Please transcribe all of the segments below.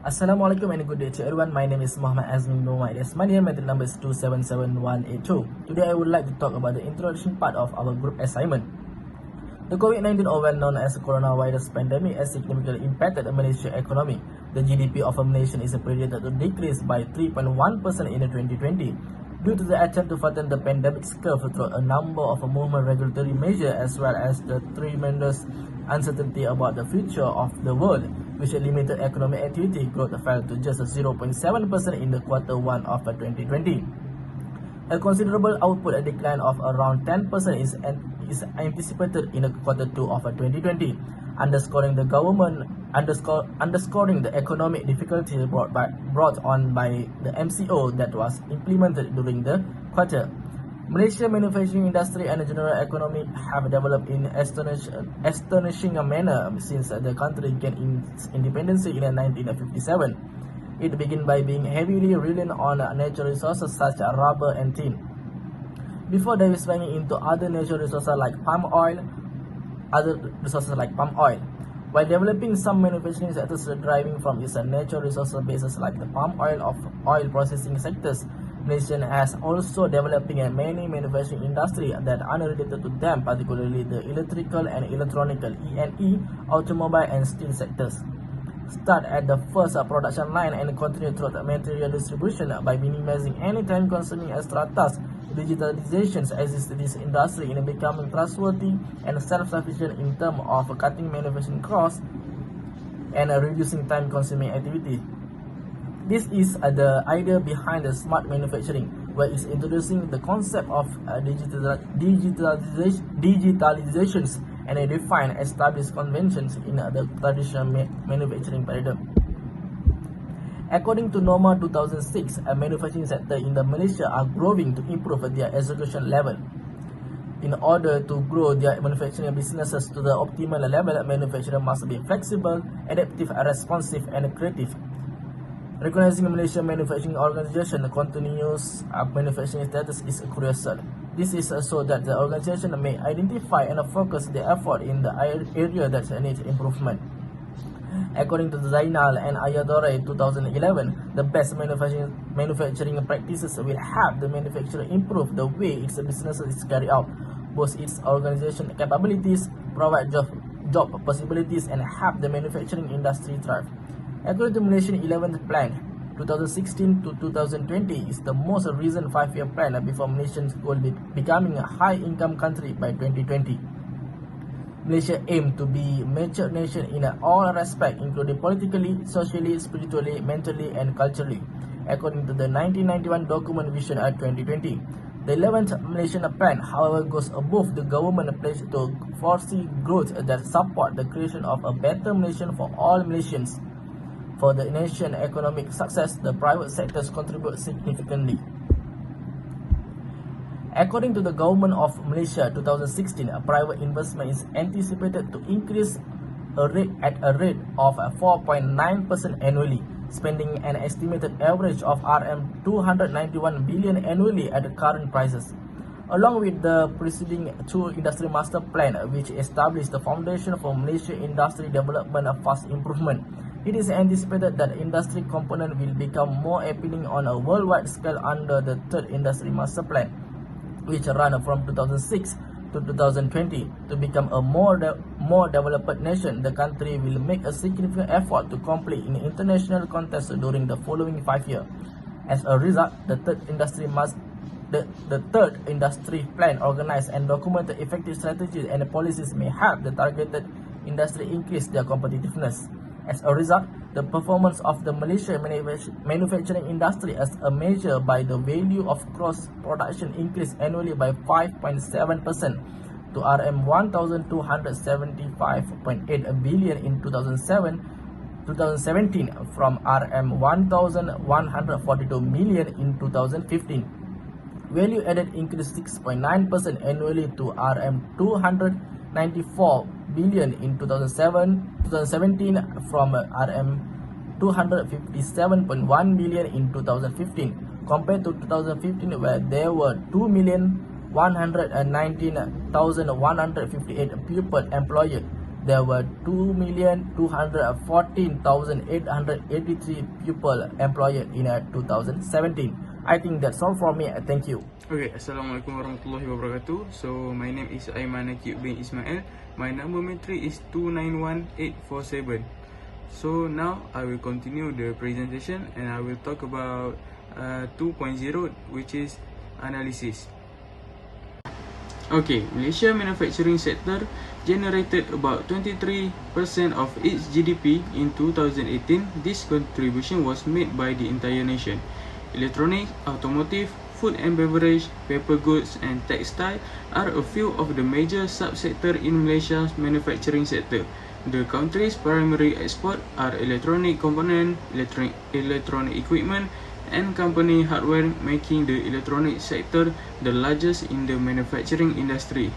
Assalamualaikum and good day to everyone. My name is Muhammad Azmin bin Muhammad. Yes, my method number is 277182. Today I would like to talk about the introduction part of our group assignment. The COVID-19, or well known as the coronavirus pandemic, has significantly impacted the Malaysian economy. The GDP of a nation is predicted to decrease by 3.1% in 2020 due to the attempt to flatten the pandemic's curve through a number of movement regulatory measures, as well as the tremendous uncertainty about the future of the world, which limited economic activity. Growth fell to just 0.7% in the quarter 1 of 2020. A considerable output decline of around 10% is anticipated in quarter 2 of 2020, underscoring the economic difficulties brought on by the MCO that was implemented during the quarter. Malaysian manufacturing industry and the general economy have developed in astonishing manner since the country gained its independence in 1957. It began by being heavily reliant on natural resources such as rubber and tin, before diversifying into other natural resources like palm oil. While developing some manufacturing sectors deriving from its natural resources bases like the palm oil of oil processing sectors, Malaysia has also developing many manufacturing industry that are unrelated to them, particularly the electrical and electronical (E&E), automobile and steel sectors. Start at the first production line and continue through the material distribution by minimizing any time-consuming extra tasks. Digitalization assists this industry in becoming trustworthy and self-sufficient in terms of cutting manufacturing costs and reducing time-consuming activity. This is the idea behind the smart manufacturing, where it's introducing the concept of digitalizations and define established conventions in the traditional manufacturing paradigm. According to Norma 2006, a manufacturing sector in Malaysia are growing to improve their execution level. In order to grow their manufacturing businesses to the optimal level, manufacturers must be flexible, adaptive, responsive, and creative. Recognizing Malaysian manufacturing organization continuous manufacturing status is crucial. This is so that the organization may identify and focus their effort in the area that needs improvement. According to Zainal and Ayadore 2011, the best manufacturing practices will have the manufacturer improve the way its business is carried out, boost its organization capabilities, provide job possibilities, and have the manufacturing industry thrive. According to Malaysian 11th Plan, 2016 to 2020 is the most recent 5-year plan before Malaysia will be becoming a high-income country by 2020. Malaysia aims to be a mature nation in all respects, including politically, socially, spiritually, mentally, and culturally. According to the 1991 document Vision 2020, the 11th Malaysian Plan, however, goes above the government pledge to foresee growth that support the creation of a better Malaysia for all Malaysians. For the nation's economic success, the private sectors contribute significantly. According to the Government of Malaysia 2016, private investment is anticipated to increase at a rate of 4.9% annually, spending an estimated average of RM291 billion annually at the current prices. Along with the preceding two industry master plan, which established the foundation for Malaysia industry development and fast improvement, it is anticipated that industry component will become more appealing on a worldwide scale under the third industry master plan, which ran from 2006 to 2020. To become a more developed nation, the country will make a significant effort to compete in international contests during the following 5 years. As a result, the third industry plan organized and documented effective strategies and policies may help the targeted industry increase their competitiveness. As a result, the performance of the Malaysian manufacturing industry as a measure by the value of gross production increased annually by 5.7% to RM1,275.8 billion in 2017 from RM1,142 million in 2015. Value added increased 6.9% annually to RM294 billion in 2017 from RM257.1 million in 2015, compared to 2015 where there were 2,119,158 people employed. there were 2,214,883 people employed in 2017. I think that's all from me. Thank you. Okay, Assalamualaikum warahmatullahi wabarakatuh. So, my name is Aiman Akib bin Ismail. My number matric is 291847. So, now I will continue the presentation and I will talk about 2.0, which is analysis. Okay, Malaysia manufacturing sector generated about 23% of its GDP in 2018. This contribution was made by the entire nation. Electronics, automotive, food and beverage, paper goods and textile are a few of the major subsectors in Malaysia's manufacturing sector. The country's primary export are electronic components, electronic equipment, and company hardware, making the electronic sector the largest in the manufacturing industry.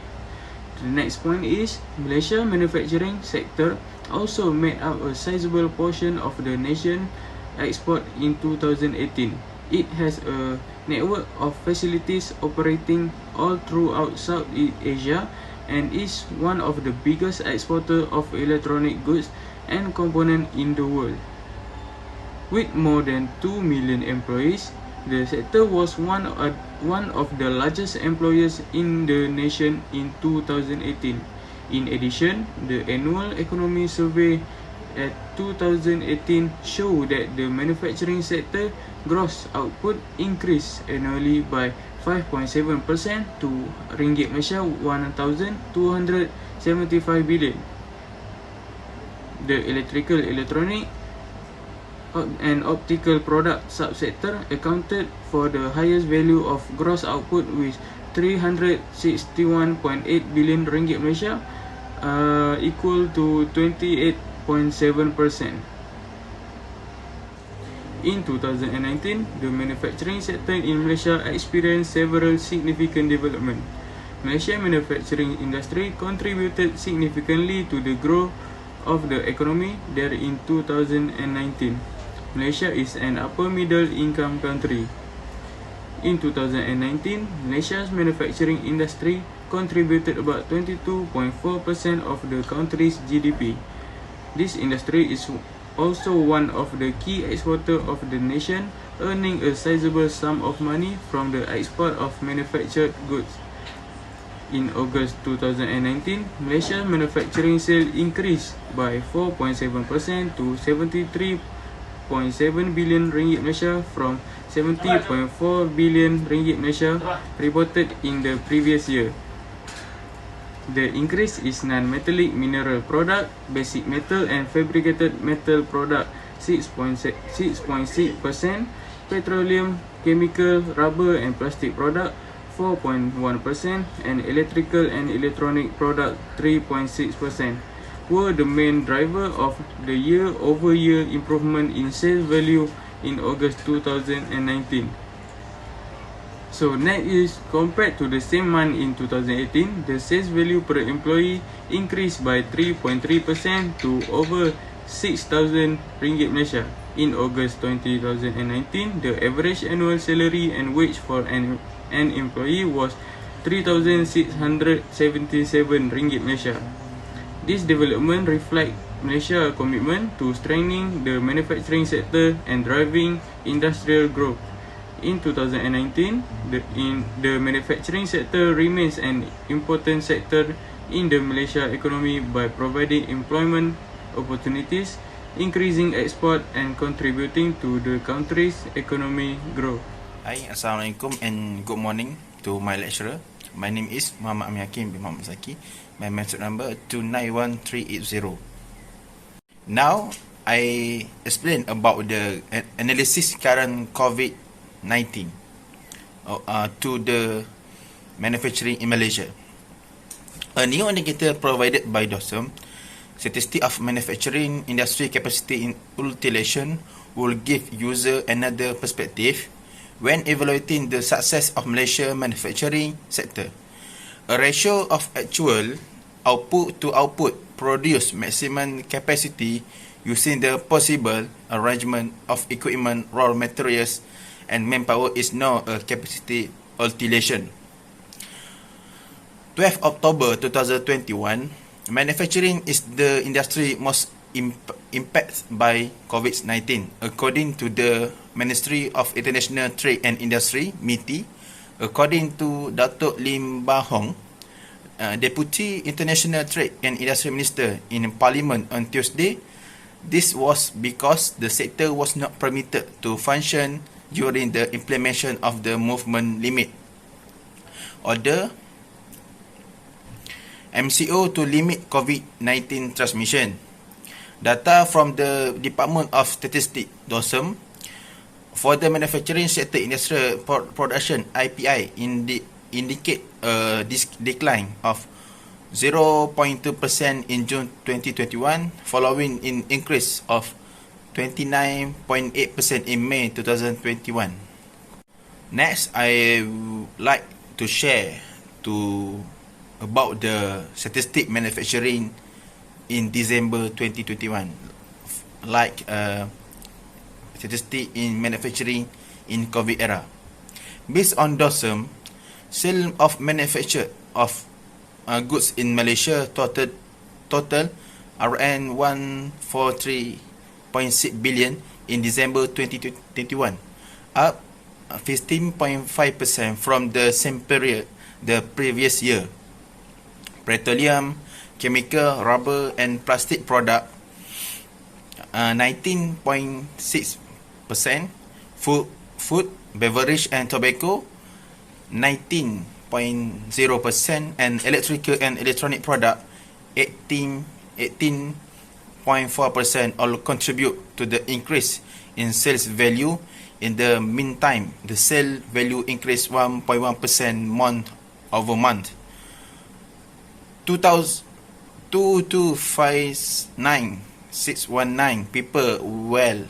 The next point is Malaysia manufacturing sector also made up a sizable portion of the nation export in 2018. It has a network of facilities operating all throughout Southeast Asia and is one of the biggest exporters of electronic goods and components in the world. With more than 2 million employees, the sector was one of the largest employers in the nation in 2018. In addition, the annual economy survey at 2018 showed that the manufacturing sector gross output increased annually by 5.7% to ringgit Malaysia 1,275 billion. The electrical, electronic and optical product subsector accounted for the highest value of gross output with 361.8 billion ringgit Malaysia, equal to 28.7%. In 2019, the manufacturing sector in Malaysia experienced several significant developments. Malaysia manufacturing industry contributed significantly to the growth of the economy there in 2019. Malaysia is an upper middle income country. In 2019, Malaysia's manufacturing industry contributed about 22.4% of the country's GDP. This industry is also one of the key exporters of the nation, earning a sizable sum of money from the export of manufactured goods. In August 2019, Malaysia's manufacturing sales increased by 4.7% to 73.7 billion ringgit Malaysia from 70.4 billion ringgit Malaysia reported in the previous year. The increase is non-metallic mineral product, basic metal and fabricated metal product 6.6%, petroleum, chemical, rubber and plastic product 4.1%, and electrical and electronic product 3.6% were the main driver of the year-over-year improvement in sales value in August 2019. So next is, compared to the same month in 2018, the sales value per employee increased by 3.3% to over 6,000 ringgit Malaysia. In August 2019, the average annual salary and wage for an employee was 3,677 ringgit Malaysia. This development reflects Malaysia's commitment to strengthening the manufacturing sector and driving industrial growth. In 2019, the manufacturing sector remains an important sector in the Malaysia economy by providing employment opportunities, increasing export and contributing to the country's economic growth. Hi, Assalamualaikum and good morning to my lecturer. My name is Muhammad Amir Hakim bin Muhammad Zaki. My matric number 291380. Now, I explain about the analysis current COVID-19 to the manufacturing in Malaysia. A new indicator provided by DOSM, Statistic of Manufacturing Industry Capacity in Utilization, will give user another perspective when evaluating the success of Malaysia manufacturing sector. A ratio of actual output to output produce maximum capacity using the possible arrangement of equipment, raw materials and manpower is known as capacity utilization. 12 October 2021, manufacturing is the industry most impacted by COVID-19. According to the Ministry of International Trade and Industry, MITI, according to Datuk Lim Bah Hong, Deputy International Trade and Industry Minister in Parliament on Tuesday, this was because the sector was not permitted to function during the implementation of the movement limit order MCO to limit COVID-19 transmission. Data from the Department of Statistics, DOSM, for the manufacturing sector industrial production IPI indicate a decline of 0.2% in June 2021, following an increase of 29.8% in May 2021. Next, I would like to share about the statistic manufacturing in December 2021, like statistic in manufacturing in COVID era. Based on DOSM, sale of manufacture of goods in Malaysia total Rn 143.6 billion in December 2021, up 15.5% from the same period the previous year. Petroleum, chemical, rubber and plastic product 19.6%, food, beverage and tobacco 19.0%, and electrical and electronic product 18.4% all contribute to the increase in sales value. In the meantime, the sale value increased 1.1% month over month. 225,619 people were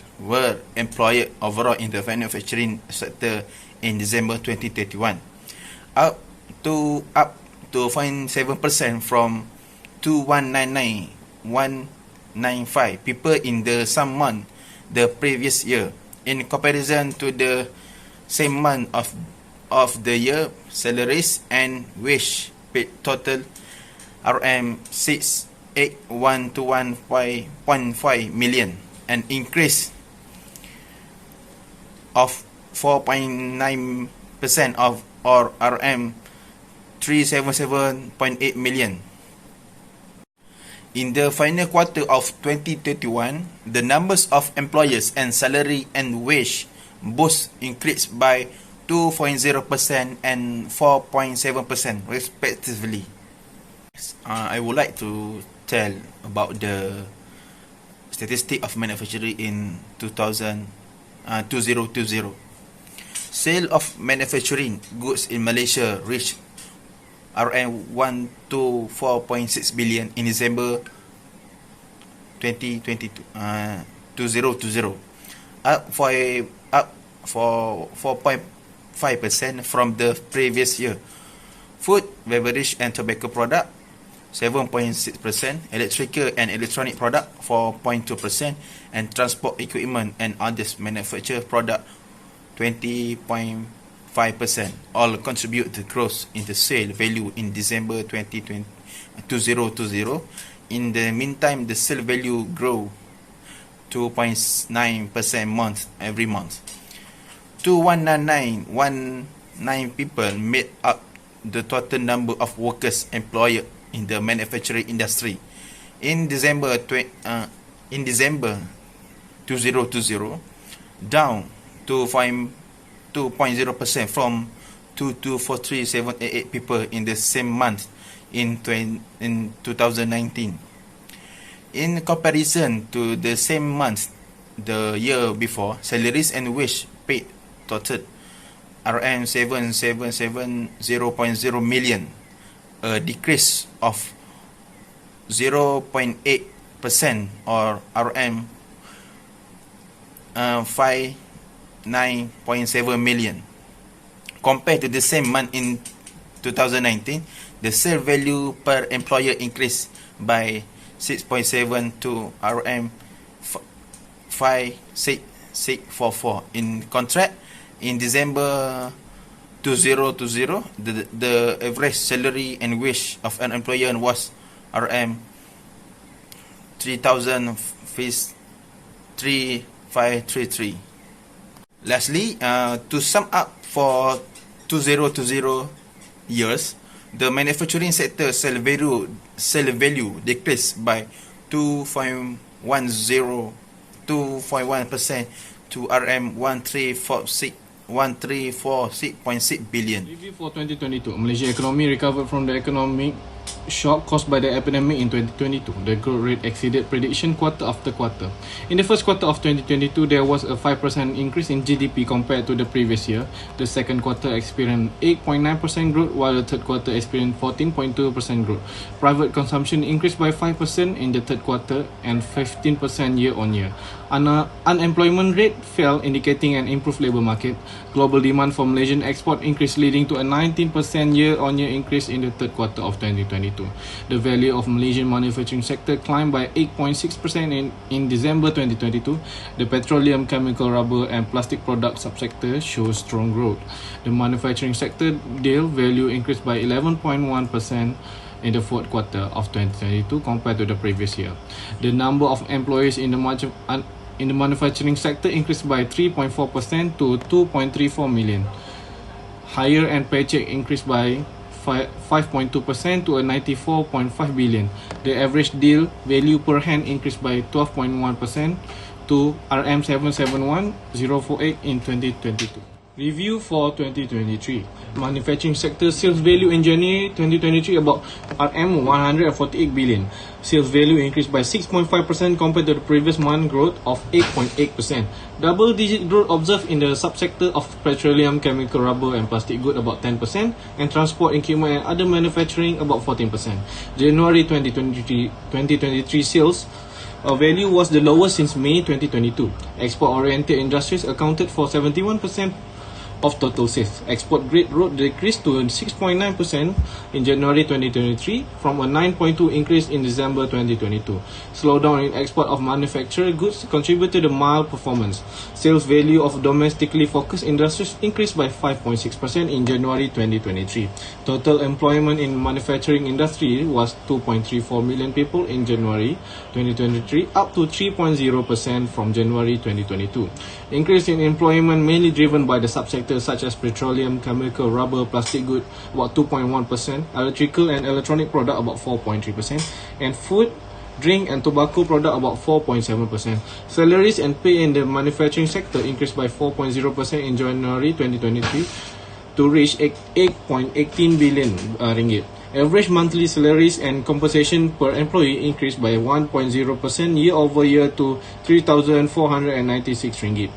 employed overall in the manufacturing sector in December 2021, up to 0.7% from 219,195 people in the same month the previous year. In comparison to the same month of the year, salaries and wage paid total RM68121.5 million, an increase of 4.9% of or RM377.8 million. In the final quarter of 2021, the numbers of employers and salary and wage both increased by 2.0% and 4.7% respectively. I would like to tell about the statistic of manufacturing in 2020. Sale of manufacturing goods in Malaysia reached RM124.6 billion in December 2020, up 4.5% from the previous year. Food, beverage and tobacco product 7.6%, electrical and electronic product 4.2%, and transport equipment and others manufactured product 20.5%, all contribute to growth in the sale value in December 2020. In the meantime, the sale value grew 2.9% month every month. 219,119 people made up the total number of workers employed in the manufacturing industry in December 2020, down to 2.0% from 224,788 people in the same month in 2019. In comparison to the same month the year before, salaries and wage paid totaled RM777.0 million, a decrease of 0.8% or RM59.7 million. Compared to the same month in 2019, the sale value per employer increased by 6.7 to RM5644. In contrast, in December 2020, the average salary and wage of an employer was RM 3,000 fees 3533. Lastly, to sum up for 2020 years, the manufacturing sector sale value decreased by 2.1% to RM 1346.6 billion. Review for 2022. Malaysia economy recovered from the economic shock caused by the epidemic in 2022. The growth rate exceeded prediction quarter after quarter. In the first quarter of 2022, there was a 5% increase in GDP compared to the previous year. The second quarter experienced 8.9% growth, while the third quarter experienced 14.2% growth. Private consumption increased by 5% in the third quarter and 15% year-on-year. Unemployment rate fell, indicating an improved labour market. Global demand for Malaysian export increased, leading to a 19% year-on-year increase in the third quarter of 2022. The value of Malaysian manufacturing sector climbed by 8.6% in December 2022. The petroleum, chemical, rubber and plastic product subsector shows strong growth. The manufacturing sector deal value increased by 11.1% in the fourth quarter of 2022 compared to the previous year. The number of employees in the manufacturing sector increased by 3.4% to 2.34 million. Higher end paycheck increased by 5.2% to a 94.5 billion. The average deal value per hand increased by 12.1% to RM 771048 in 2022. Review for 2023. Manufacturing sector sales value in January 2023 about RM 148 billion. Sales value increased by 6.5% compared to the previous month, growth of 8.8%. Double-digit growth observed in the subsector of petroleum, chemical, rubber and plastic good about 10%, and transport, equipment and other manufacturing about 14%. January 2023 sales value was the lowest since May 2022. Export-oriented industries accounted for 71% of total sales. Export grade road decreased to 6.9% in January 2023 from a 9.2% increase in December 2022. Slowdown in export of manufactured goods contributed to mild performance. Sales value of domestically focused industries increased by 5.6% in January 2023. Total employment in manufacturing industry was 2.34 million people in January 2023, up to 3.0% from January 2022. Increase in employment mainly driven by the subsectors such as petroleum, chemical, rubber, plastic good about 2.1%, electrical and electronic product about 4.3%, and food, drink and tobacco product about 4.7%. Salaries and pay in the manufacturing sector increased by 4.0% in January 2023 to reach 8.18 billion ringgit. Average monthly salaries and compensation per employee increased by 1.0% year-over-year to 3,496 ringgit.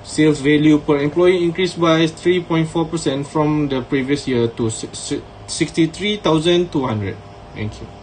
Sales value per employee increased by 3.4% from the previous year to 63,200. Thank you.